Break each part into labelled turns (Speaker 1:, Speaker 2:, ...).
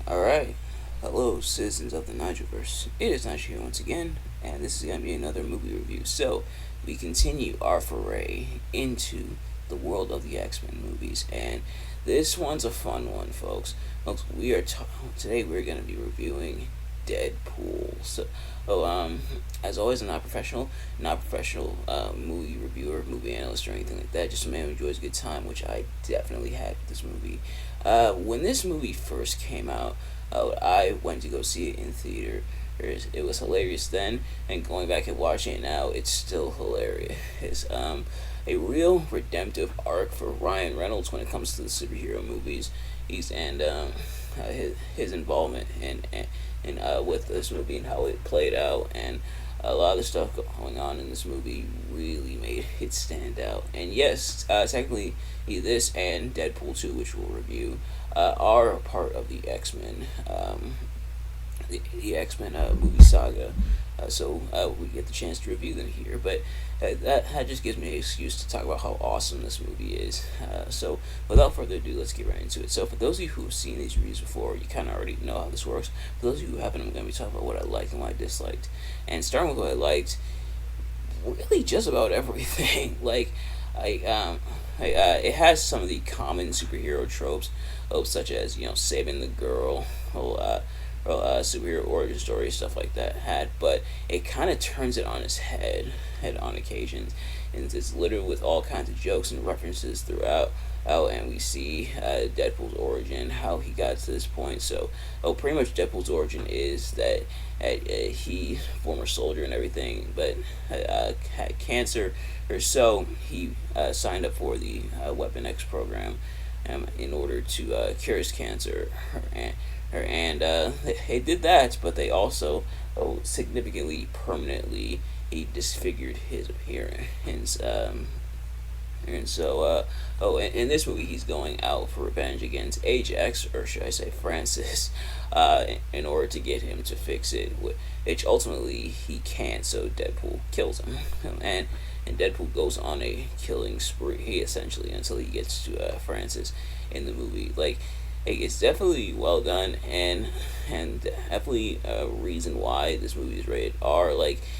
Speaker 1: Alright, hello citizens of the Nigelverse. It is Nigel here once again, and this is going to be another movie review. So, we continue our foray into the world of the X-Men movies, and this one's a fun one, folks. Today we're going to be reviewing Deadpool. So, as always, I'm not professional movie reviewer, movie analyst, or anything like that. Just a man who enjoys a good time, which I definitely had with this movie. When this movie first came out, I went to go see it in theater. It was hilarious then, and going back and watching it now, it's still hilarious. It's a real redemptive arc for Ryan Reynolds when it comes to the superhero movies. His involvement in with this movie and how it played out, and a lot of the stuff going on in this movie really made it stand out. And yes, technically, this and Deadpool 2, which we'll review, are part of the X-Men, the X-Men movie saga. So we get the chance to review them here, but that just gives me an excuse to talk about how awesome this movie is. So without further ado, let's get right into it. So for those of you who have seen these reviews before, you kind of already know how this works. For those of you who haven't, I'm going to be talking about what I liked and what I disliked. And starting with what I liked, really just about everything. It has some of the common superhero tropes, such as saving the girl, superhero origin story, stuff like that had, but it kind of turns it on its head on occasions, and it's littered with all kinds of jokes and references throughout. And we see Deadpool's origin, how he got to this point. So, pretty much Deadpool's origin is that he, former soldier and everything, but had cancer, or so he signed up for the Weapon X program in order to cure his cancer. And they did that, but they also significantly, permanently, he disfigured his appearance. And so, in this movie, he's going out for revenge against Ajax, or should I say Francis, in order to get him to fix it, which ultimately he can't, so Deadpool kills him. And Deadpool goes on a killing spree, essentially, until he gets to Francis in the movie. It's definitely well done, and definitely a reason why this movie is rated R.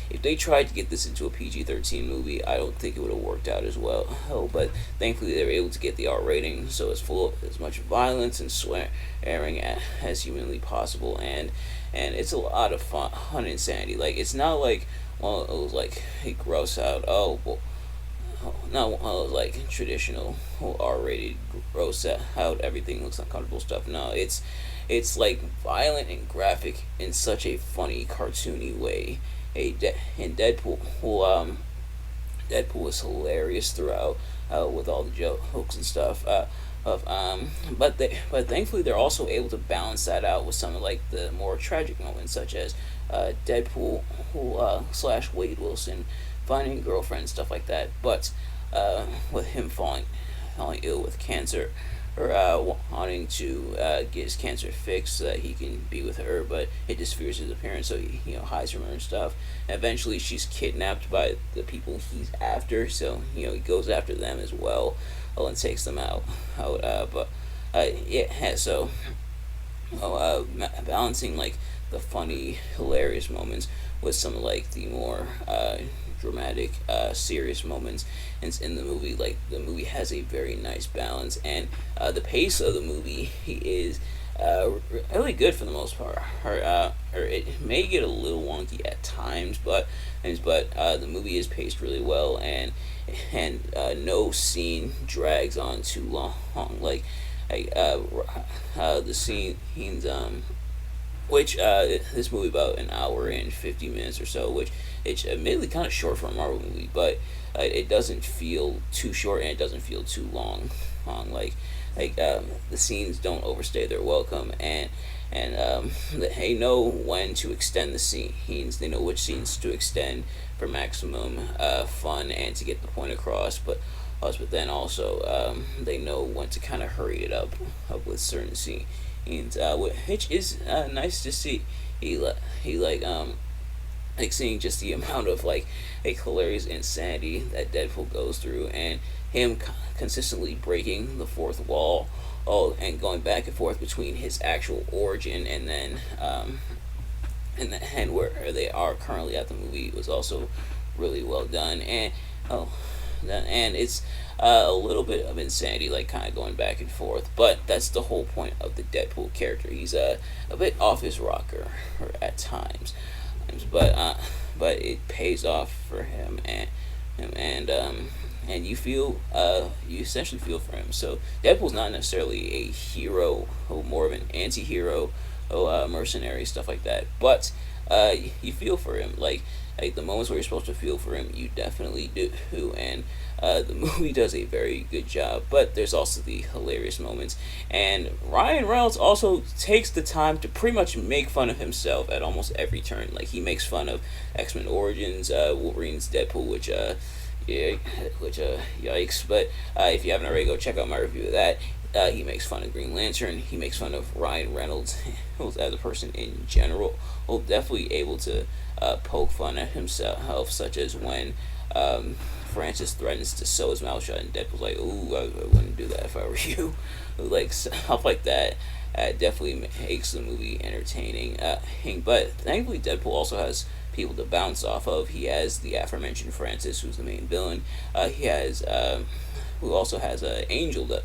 Speaker 1: If they tried to get this into a PG-13 movie, I don't think it would have worked out as well. But thankfully they were able to get the R rating, so it's full of as much violence and swearing as humanly possible, and it's a lot of fun insanity. It's not like one of those a gross out, not one of those traditional R-rated gross out everything looks uncomfortable stuff. No, it's violent and graphic in such a funny, cartoony way. And Deadpool was hilarious throughout, with all the jokes and stuff. But thankfully they're also able to balance that out with some of the more tragic moments, such as Deadpool slash Wade Wilson finding a girlfriend, stuff like that. But with him falling ill with cancer, or wanting to get his cancer fixed so that he can be with her, but it disfigures his appearance, so he hides from her and stuff. And eventually, she's kidnapped by the people he's after, so he goes after them as well, and takes them out. So balancing the funny, hilarious moments with some of the more dramatic, serious moments in the movie. The movie has a very nice balance, and the pace of the movie is really good for the most part. Or it may get a little wonky at times, but the movie is paced really well, and no scene drags on too long. The scenes which this movie about an hour and 50 minutes or so, which it's admittedly kind of short for a Marvel movie, but it doesn't feel too short and it doesn't feel too long. The scenes don't overstay their welcome, and they know when to extend the scenes. They know which scenes to extend for maximum fun and to get the point across, but then also they know when to kind of hurry it up with certain scenes. Which is nice to see. He seeing just the amount of hilarious insanity that Deadpool goes through, and him consistently breaking the fourth wall and going back and forth between his actual origin and then and where they are currently at the movie was also really well done. And oh, and it's a little bit of insanity, like kind of going back and forth. But that's the whole point of the Deadpool character. He's a bit off his rocker at times, but it pays off for him, and you essentially feel for him. So Deadpool's not necessarily a hero, or more of an anti-hero, mercenary, stuff like that. But you feel for him, like the moments where you're supposed to feel for him, you definitely do, and the movie does a very good job. But there's also the hilarious moments, and Ryan Reynolds also takes the time to pretty much make fun of himself at almost every turn. Like he makes fun of X-Men Origins, Wolverine's Deadpool, which yeah, yikes. But if you haven't already, go check out my review of that. He makes fun of Green Lantern. He makes fun of Ryan Reynolds as a person in general. Well, definitely able to poke fun at himself, such as when Francis threatens to sew his mouth shut, and Deadpool's like, "Ooh, I wouldn't do that if I were you." Like stuff like that. Definitely makes the movie entertaining. But thankfully, Deadpool also has people to bounce off of. He has the aforementioned Francis, who's the main villain. He has who also has Angel to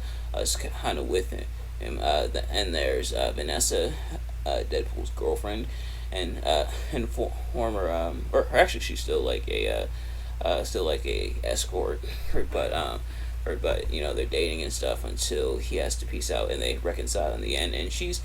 Speaker 1: kind of with him. And there's Vanessa, Deadpool's girlfriend, and former or actually she's still like a escort, but they're dating and stuff until he has to peace out and they reconcile in the end, and she's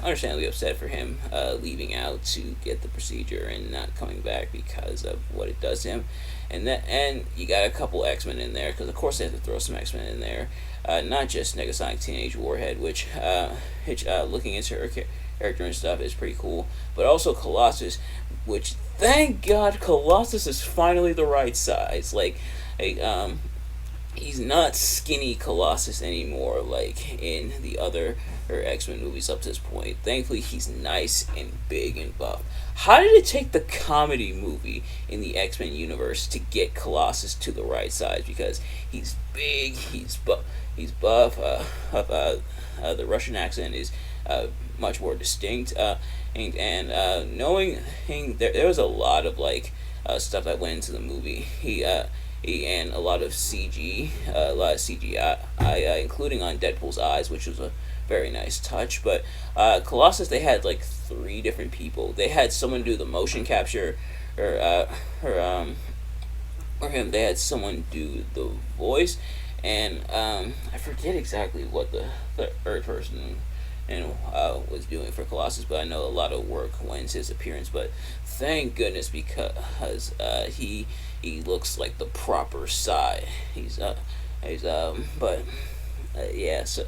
Speaker 1: understandably upset for him leaving out to get the procedure and not coming back because of what it does to him. And you got a couple X-Men in there, because of course they have to throw some X-Men in there, not just Negasonic Teenage Warhead, which looking into her character and stuff is pretty cool, but also Colossus, which thank God Colossus is finally the right size. He's not skinny Colossus anymore like in the other X-Men movies up to this point. Thankfully, he's nice and big and buff. How did it take the comedy movie in the X-Men universe to get Colossus to the right size? Because he's big, he's buff. The Russian accent is much more distinct. And knowing there was a lot of stuff that went into the movie. He and a lot of CGI, including on Deadpool's eyes, which was a very nice touch. But Colossus, they had like 3 different people. They had someone do the motion capture, or him. They had someone do the voice, and I forget exactly what the third person was doing for Colossus, but I know a lot of work went into his appearance. But thank goodness, because he looks like the proper size. Yeah. So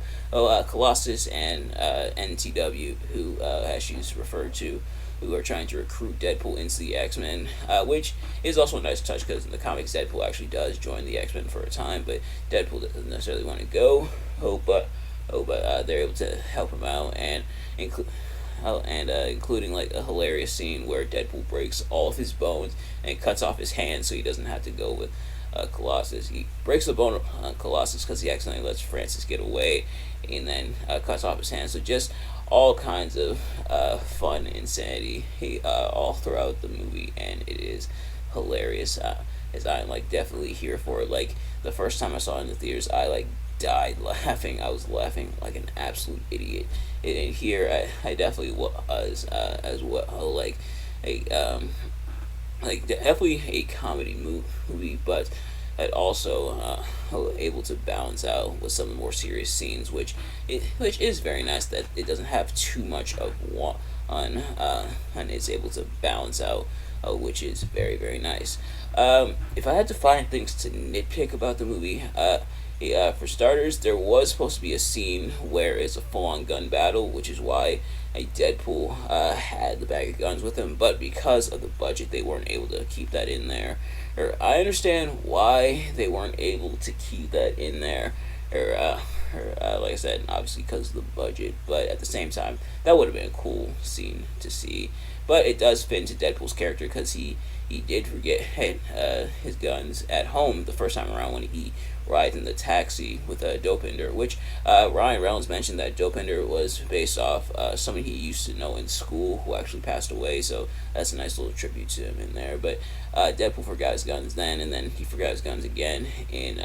Speaker 1: Colossus and NTW, who as she's referred to, who are trying to recruit Deadpool into the X-Men, which is also a nice touch, because in the comics Deadpool actually does join the X-Men for a time, but Deadpool doesn't necessarily want to go. But they're able to help him out, and including like a hilarious scene where Deadpool breaks all of his bones and cuts off his hand so he doesn't have to go with Colossus. He breaks the bone on Colossus because he accidentally lets Francis get away, and then cuts off his hand. So just all kinds of fun insanity all throughout the movie, and it is hilarious. As I'm definitely here for it. Like the first time I saw it in the theaters, I died laughing. I was laughing like an absolute idiot. And here I definitely was as well. Definitely a comedy movie, but it also able to balance out with some of the more serious scenes, which is very nice that it doesn't have too much of one, and it's able to balance out, which is very, very nice. If I had to find things to nitpick about the movie, for starters, there was supposed to be a scene where it's a full-on gun battle, which is why Deadpool had the bag of guns with him, but because of the budget, they weren't able to keep that in there. I understand why they weren't able to keep that in there, like I said, obviously because of the budget, but at the same time, that would have been a cool scene to see. But it does fit into Deadpool's character, because he did forget his guns at home the first time around when he ride in the taxi with Dopinder, which Ryan Reynolds mentioned that Dopinder was based off someone he used to know in school who actually passed away, so that's a nice little tribute to him in there. But Deadpool forgot his guns then, and then he forgot his guns again in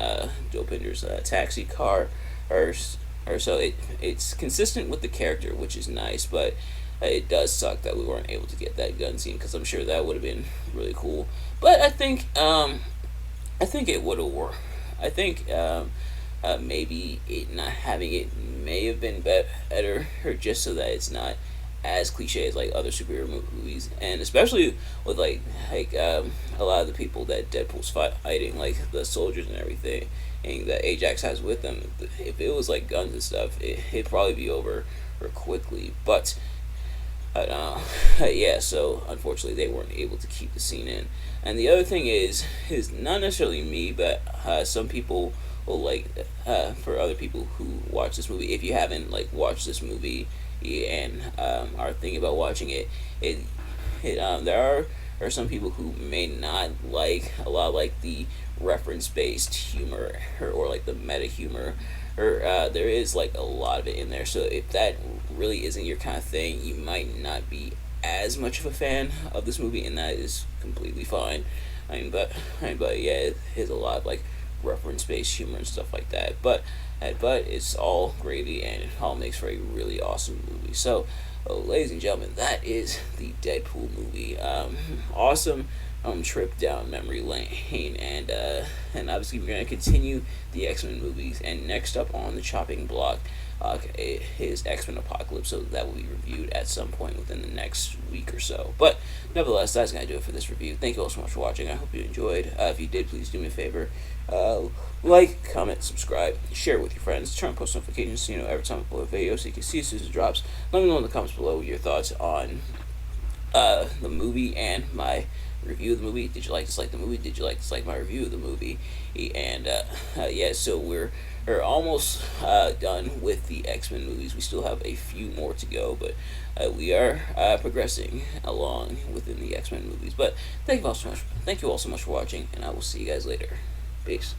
Speaker 1: Dopinder's taxi car, or so it's consistent with the character, which is nice, but it does suck that we weren't able to get that gun scene because I'm sure that would have been really cool. But I think it would have worked. I think maybe it not having it may have been better, or just so that it's not as cliche as like other superhero movies, and especially with a lot of the people that Deadpool's fighting, like the soldiers and everything, and that Ajax has with them. If it was like guns and stuff, it'd probably be over or quickly. But yeah, so unfortunately they weren't able to keep the scene in. And the other thing is not necessarily me, but some people will for other people who watch this movie. If you haven't like watched this movie and are thinking about watching it, there are some people who may not like a lot of, like the reference based humor, or like the meta humor, or there is like a lot of it in there. So if that really isn't your kind of thing, you might not be as much of a fan of this movie, and that is completely fine. But yeah, it has a lot of like reference based humor and stuff like that. But it's all gravy, and it all makes for a really awesome movie. So, ladies and gentlemen, that is the Deadpool movie. Awesome trip down memory lane, and obviously we're gonna continue the X-Men movies. And next up on the chopping block is X-Men Apocalypse, so that will be reviewed at some point within the next week or so. But nevertheless, that's gonna do it for this review. Thank you all so much for watching. I hope you enjoyed. If you did, please do me a favor. Like, comment, subscribe, share with your friends, turn on post notifications so you know every time I upload a video, so you can see as soon as it drops. Let me know in the comments below your thoughts on the movie and my review of the movie. Did you dislike the movie? Did you dislike my review of the movie? And yeah, so we're almost done with the X-Men movies. We still have a few more to go, but we are progressing along within the X-Men movies. But thank you all so much for watching, and I will see you guys later. Peace.